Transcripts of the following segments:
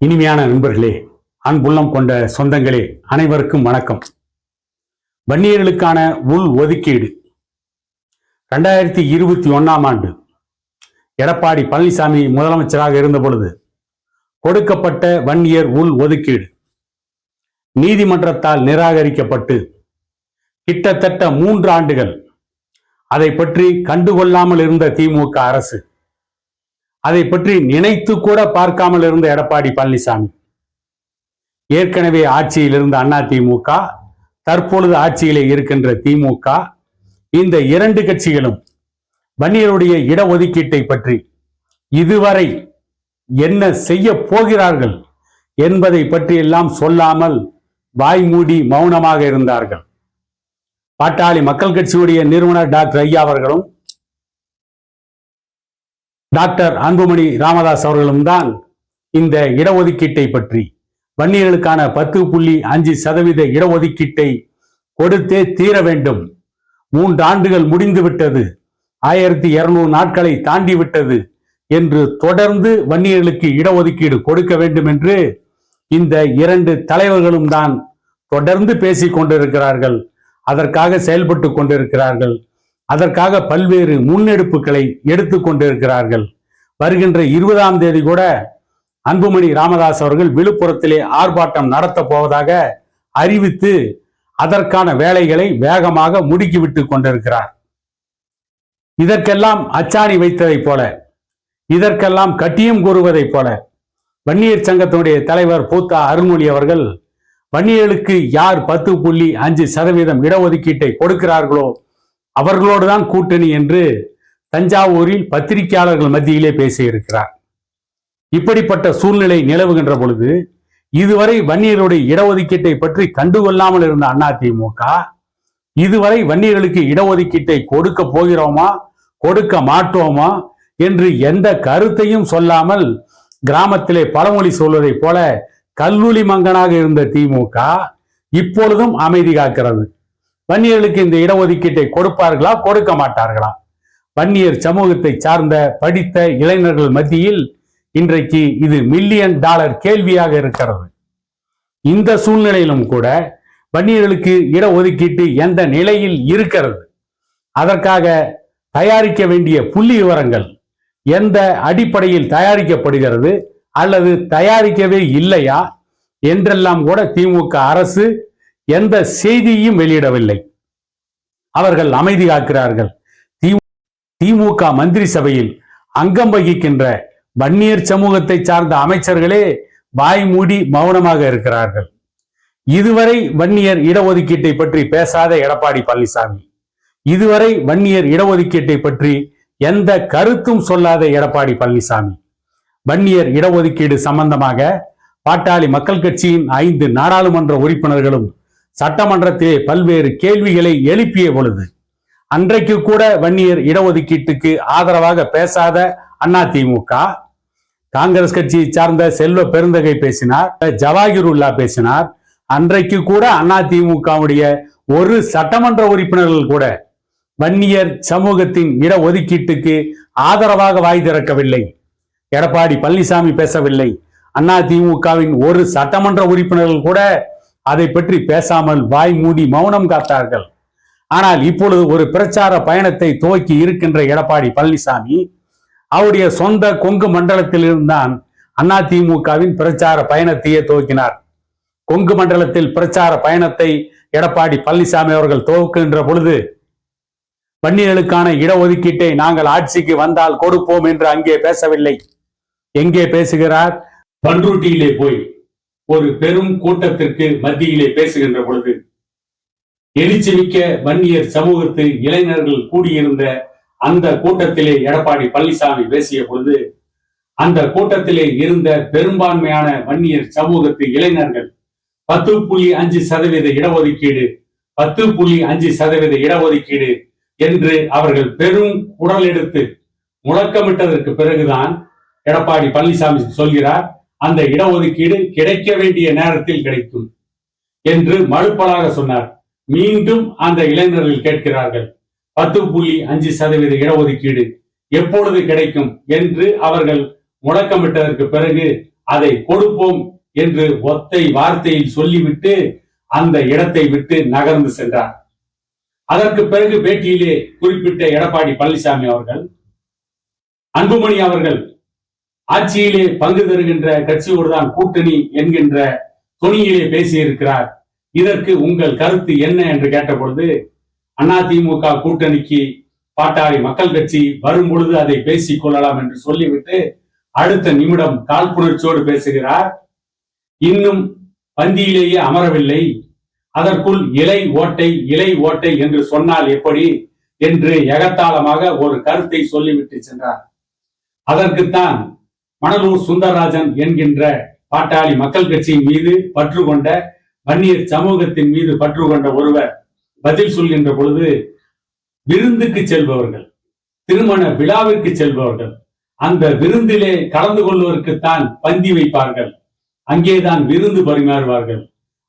இனிமையான நண்பர்களே, அன்புள்ளம் கொண்ட சொந்தங்களே, அனைவருக்கும் வணக்கம். வன்னியர்களுக்கான உள் ஒதுக்கீடு 2021ஆம் ஆண்டு எடப்பாடி பழனிசாமி முதலமைச்சராக இருந்த பொழுது கொடுக்கப்பட்ட வன்னியர் உள் ஒதுக்கீடு நீதிமன்றத்தால் நிராகரிக்கப்பட்டு கிட்டத்தட்ட 3 ஆண்டுகள் அதை பற்றி கண்டுகொள்ளாமல் இருந்த திமுக அரசு, அதை பற்றி நினைத்து கூட பார்க்காமல் இருந்த எடப்பாடி பழனிசாமி, ஏற்கனவே ஆட்சியில் இருந்த அதிமுக, தற்பொழுது ஆட்சியிலே இருக்கின்ற திமுக, இந்த 2 கட்சிகளும் வன்னியருடைய இடஒதுக்கீட்டை பற்றி இதுவரை என்ன செய்ய போகிறார்கள் என்பதை பற்றி எல்லாம் சொல்லாமல் வாய்மூடி மௌனமாக இருந்தார்கள். பாட்டாளி மக்கள் கட்சியுடைய நிறுவனர் டாக்டர் ஐயா அவர்களும் டாக்டர் அன்புமணி ராமதாஸ் அவர்களும் தான் இந்த இடஒதுக்கீட்டை பற்றி, வன்னியர்களுக்கான 10.5% இடஒதுக்கீட்டை கொடுத்தே தீர வேண்டும், 3 ஆண்டுகள் முடிந்து விட்டது, 1200 நாட்களை தாண்டி விட்டது என்று தொடர்ந்து வன்னியர்களுக்கு இடஒதுக்கீடு கொடுக்க வேண்டும் என்று இந்த 2 தலைவர்களும் தான் தொடர்ந்து பேசிக் கொண்டிருக்கிறார்கள். அதற்காக செயல்பட்டு கொண்டிருக்கிறார்கள். அதற்காக பல்வேறு முன்னெடுப்புகளை எடுத்துக் கொண்டிருக்கிறார்கள். வருகின்ற 20ஆம் தேதி கூட அன்புமணி ராமதாஸ் அவர்கள் விழுப்புரத்திலே ஆர்ப்பாட்டம் நடத்த போவதாக அறிவித்து அதற்கான வேலைகளை வேகமாக முடுக்கிவிட்டு கொண்டிருக்கிறார். இதற்கெல்லாம் அச்சாணி வைத்ததைப் போல, இதற்கெல்லாம் கட்டியம் கூறுவதைப் போல வன்னியர் சங்கத்தினுடைய தலைவர் பூத்தா அருள்மொழி அவர்கள், வன்னியர்களுக்கு யார் 10.5% இடஒதுக்கீட்டை கொடுக்கிறார்களோ அவர்களோடு தான் கூட்டணி என்று தஞ்சாவூரில் பத்திரிகையாளர்கள் மத்தியிலே பேசியிருக்கிறார். இப்படிப்பட்ட சூழ்நிலை நிலவுகின்ற பொழுது இதுவரை வன்னியர்களுடைய இடஒதுக்கீட்டை பற்றி கண்டுகொள்ளாமல் இருந்த அதிமுக இதுவரை வன்னியர்களுக்கு இடஒதுக்கீட்டை கொடுக்க போகிறோமா கொடுக்க மாட்டோமா என்று எந்த கருத்தையும் சொல்லாமல் கிராமத்திலே பழமொழி சொல்வதை போல கல்லூலி மங்கனாக இருந்த திமுக இப்பொழுதும் அமைதி காக்கிறது. வன்னியர்களுக்கு இந்த இடஒதுக்கீட்டை கொடுப்பார்களா கொடுக்க மாட்டார்களா? வன்னியர் சமூகத்தை சார்ந்த படித்த இளைஞர்கள் மத்தியில் இன்றைக்கு இது $1 மில்லியன் கேள்வியாக இருக்கிறது. இந்த சூழ்நிலையிலும் கூட வன்னியர்களுக்கு இடஒதுக்கீட்டு எந்த நிலையில் இருக்கிறது, அதற்காக தயாரிக்க வேண்டிய புள்ளி விவரங்கள் எந்த அடிப்படையில் தயாரிக்கப்படுகிறது அல்லது தயாரிக்கவே இல்லையா என்றெல்லாம் கூட திமுக அரசு எந்த செய்தியும் வெளியிடவில்லை. அவர்கள் அமைதி காக்கிறார்கள். திமுக மந்திரி சபையில் அங்கம் வகிக்கின்ற வன்னியர் சமூகத்தை சார்ந்த அமைச்சர்களே வாய் மூடி மௌனமாக இருக்கிறார்கள். இதுவரை வன்னியர் இடஒதுக்கீட்டை பற்றி பேசாத எடப்பாடி பழனிசாமி, இதுவரை வன்னியர் இடஒதுக்கீட்டை பற்றி எந்த கருத்தும் சொல்லாத எடப்பாடி பழனிசாமி, வன்னியர் இடஒதுக்கீடு சம்பந்தமாக பாட்டாளி மக்கள் கட்சியின் 5 நாடாளுமன்ற உறுப்பினர்களும் சட்டமன்றத்திலே பல்வேறு கேள்விகளை எழுப்பிய பொழுது அன்றைக்கு கூட வன்னியர் இடஒதுக்கீட்டுக்கு ஆதரவாக பேசாத அதிமுக, காங்கிரஸ் கட்சியை சார்ந்த செல்வ பெருந்தகை பேசினார், ஜவாஹிருல்லா பேசினார். அன்றைக்கு கூட அதிமுகவுடைய ஒரு சட்டமன்ற உறுப்பினர்கள் கூட வன்னியர் சமூகத்தின் இடஒதுக்கீட்டுக்கு ஆதரவாக வாய் திறக்கவில்லை. எடப்பாடி பழனிசாமி பேசவில்லை. அதிமுகவின் ஒரு சட்டமன்ற உறுப்பினர்கள் கூட அதை பற்றி பேசாமல் வாய் மூடி மௌனம் காத்தார்கள். ஆனால் இப்பொழுது ஒரு பிரச்சார பயணத்தை துவக்கி இருக்கின்ற எடப்பாடி பழனிசாமி அவருடைய சொந்த கொங்கு மண்டலத்தில் இருந்தான் அதிமுகவின் பிரச்சார பயணத்தையே துவக்கினார். கொங்கு மண்டலத்தில் பிரச்சார பயணத்தை எடப்பாடி பழனிசாமி அவர்கள் துவக்குகின்ற பொழுது வன்னியர்களுக்கான இடஒதுக்கீட்டை நாங்கள் ஆட்சிக்கு வந்தால் கொடுப்போம் என்று அங்கே பேசவில்லை. எங்கே பேசுகிறார்? பண்ருட்டியிலே போய் ஒரு பெரும் கூட்டத்திற்கு மத்தியிலே பேசுகின்ற பொழுது எழுச்சிமிக்க வன்னியர் சமூகத்து இளைஞர்கள் கூடியிருந்த அந்த கூட்டத்திலே எடப்பாடி பழனிசாமி பேசிய பொழுது அந்த கூட்டத்திலே இருந்த பெரும்பான்மையான வன்னியர் சமூகத்து இளைஞர்கள் 10.5% இடஒதுக்கீடு 10.5% இடஒதுக்கீடு என்று அவர்கள் பெரும் குரல் எடுத்து முழக்கமிட்டதற்கு பிறகுதான் எடப்பாடி பழனிசாமி சொல்கிறார், அந்த இடஒதுக்கீடு கிடைக்க வேண்டிய நேரத்தில் கிடைக்கும் என்று மறுப்பலாக சொன்னார். மீண்டும் அந்த இளைஞர்கள் கேட்கிறார்கள், 10.5% இடஒதுக்கீடு எப்பொழுது கிடைக்கும் என்று அவர்கள் முழக்கமிட்டதற்கு பிறகு அதை கொடுப்போம் என்று ஒத்தை வார்த்தையில் சொல்லிவிட்டு அந்த இடத்தை விட்டு நகர்ந்து சென்றார். அதற்கு பிறகு பேட்டியிலே குறிப்பிட்ட எடப்பாடி பழனிசாமி அவர்கள், அன்புமணி அவர்கள் ஆட்சியிலே பங்கு தருகின்ற கட்சியோடு தான் கூட்டணி என்கின்ற துணியிலே பேசியிருக்கிறார், இதற்கு உங்கள் கருத்து என்ன என்று கேட்டபொழுது, அதிமுக கூட்டணிக்கு பாட்டாளி மக்கள் கட்சி வரும் பொழுது அதை பேசிக் கொள்ளலாம் என்று சொல்லிவிட்டு அடுத்த நிமிடம் காழ்ப்புணர்ச்சியோடு பேசுகிறார். இன்னும் பந்தியிலேயே அமரவில்லை, அதற்குள் இலை ஓட்டை என்று சொன்னால் எப்படி என்று எகத்தாளமாக ஒரு கருத்தை சொல்லிவிட்டு சென்றார். அதற்குத்தான் மணலூர் சுந்தரராஜன் என்கின்ற பாட்டாளி மக்கள் கட்சியின் மீது பற்று கொண்ட, வன்னியர் சமூகத்தின் மீது பற்று கொண்ட ஒருவர் பதில் சொல்கின்ற பொழுது, விருந்துக்கு செல்பவர்கள், திருமண விழாவிற்கு செல்பவர்கள் அந்த விருந்திலே கலந்து கொள்வதற்குத்தான் பந்தி வைப்பார்கள், அங்கேதான் விருந்து பரிமாறுவார்கள்.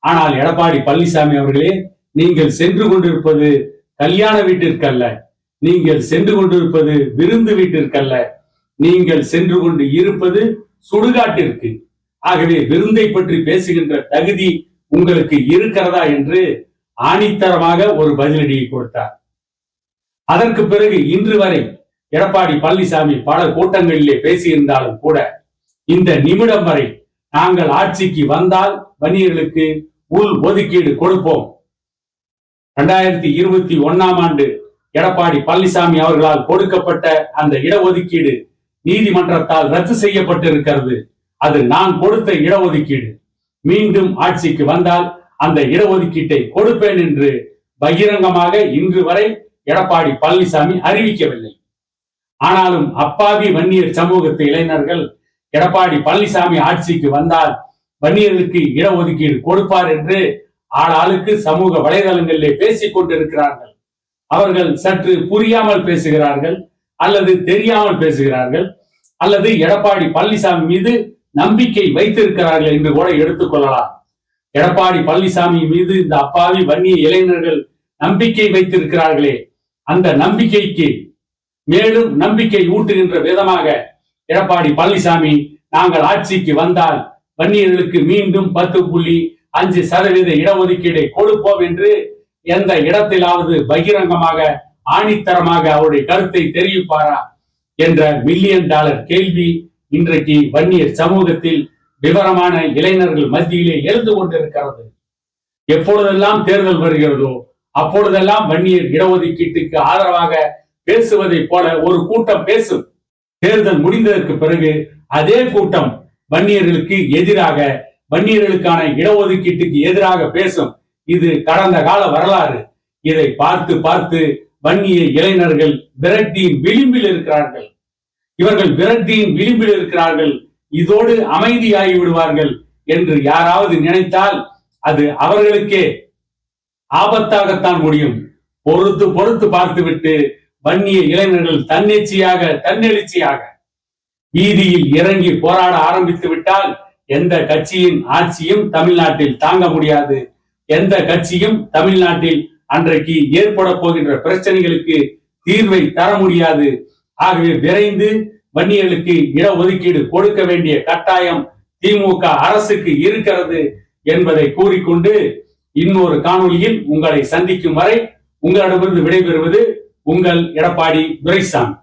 ஆனால் எடப்பாடி பழனிசாமி அவர்களே, நீங்கள் சென்று கொண்டிருப்பது கல்யாண வீட்டிற்கல்ல, நீங்கள் சென்று கொண்டிருப்பது விருந்து வீட்டிற்கல்ல, நீங்கள் சென்று கொண்டு இருப்பது சுடுகாட்டிற்கு. ஆகவே விருந்தை பற்றி பேசுகின்ற தகுதி உங்களுக்கு இருக்கிறதா என்று ஆணித்தரமாக ஒரு பதிலடியை கொடுத்தார். அதற்கு பிறகு இன்று வரை எடப்பாடி பழனிசாமி பல கூட்டங்களிலே பேசியிருந்தாலும் கூட இந்த நிமிடம் வரை நாங்கள் ஆட்சிக்கு வந்தால் வன்னியர்களுக்கு உள் ஒதுக்கீடு கொடுப்போம், 2021ஆம் ஆண்டு எடப்பாடி பழனிசாமி அவர்களால் கொடுக்கப்பட்ட அந்த இடஒதுக்கீடு நீதிமன்றத்தால் ரத்து செய்யப்பட்டிருக்கிறது, அது நான் கொடுத்த இடஒதுக்கீடு, மீண்டும் ஆட்சிக்கு வந்தால் அந்த இடஒதுக்கீட்டை கொடுப்பேன் என்று பகிரங்கமாக இன்று வரை எடப்பாடி பழனிசாமி அறிவிக்கவில்லை. ஆனாலும் அப்பாவி வன்னியர் சமூகத்து இளைஞர்கள் எடப்பாடி பழனிசாமி ஆட்சிக்கு வந்தால் வன்னியர்களுக்கு இடஒதுக்கீடு கொடுப்பார் என்று ஆளாளுக்கு சமூக வலைதளங்களிலே பேசிக் கொண்டிருக்கிறார்கள். அவர்கள் சற்று புரியாமல் பேசுகிறார்கள், அல்லது தெரியாமல் பேசுகிறார்கள், அல்லது எடப்பாடி பழனிசாமி மீது நம்பிக்கை வைத்திருக்கிறார்கள் என்று கூட எடுத்துக்கொள்ளலாம். எடப்பாடி பழனிசாமி மீது இந்த அப்பாவி வன்னிய இளைஞர்கள் நம்பிக்கை வைத்திருக்கிறார்களே, அந்த நம்பிக்கைக்கு மேலும் நம்பிக்கை ஊட்டுகின்ற விதமாக எடப்பாடி பழனிசாமி நாங்கள் ஆட்சிக்கு வந்தால் வன்னியர்களுக்கு மீண்டும் 10.5% இடஒதுக்கீடை கொடுப்போம் என்று எந்த இடத்திலாவது பகிரங்கமாக ஆணித்தரமாக அவருடைய கருத்தை தெரிவிப்பாரா என்ற $1,000,000 கேள்வி இன்றைக்கு வன்னியர் சமூகத்தில் விவரமான இளைஞர்கள் மத்தியிலே எழுந்து கொண்டிருக்கிறது. எப்பொழுதெல்லாம் தேர்தல் வருகிறதோ அப்பொழுதெல்லாம் வன்னியர் இடஒதுக்கீட்டுக்கு ஆதரவாக பேசுவதை போல ஒரு கூட்டம் பேசும். தேர்தல் முடிந்ததற்கு பிறகு அதே கூட்டம் வன்னியர்களுக்கு எதிராக, வன்னியர்களுக்கான இடஒதுக்கீட்டுக்கு எதிராக பேசும். இது கடந்த கால வரலாறு. இதை பார்த்து பார்த்து வன்னிய இளைஞர்கள் விரக்தியின் விளிம்பில் இருக்கிறார்கள். இவர்கள் விரக்தியின் விளிம்பில் இருக்கிறார்கள், இதோடு அமைதியாகி விடுவார்கள் என்று யாராவது நினைத்தால் அது அவர்களுக்கே ஆபத்தாகத்தான் முடியும். பொறுத்து பொறுத்து பார்த்துவிட்டு வன்னிய இளைஞர்கள் தன்னெழுச்சியாக வீதியில் இறங்கி போராட ஆரம்பித்து விட்டால் எந்த கட்சியின் ஆட்சியும் தமிழ்நாட்டில் தாங்க முடியாது. எந்த கட்சியும் தமிழ்நாட்டில் அன்றைக்கு ஏற்பட போகின்ற பிரச்சனைகளுக்கு தீர்வை தர முடியாது. ஆகவே விரைந்து வன்னியர்களுக்கு இடஒதுக்கீடு கொடுக்க வேண்டிய கட்டாயம் திமுக அரசுக்கு இருக்கிறது என்பதை கூறிக்கொண்டு இன்னொரு காணொளியில் உங்களை சந்திக்கும் வரை உங்களிடமிருந்து விடைபெறுவது உங்கள் எடப்பாடி துரைசாமி.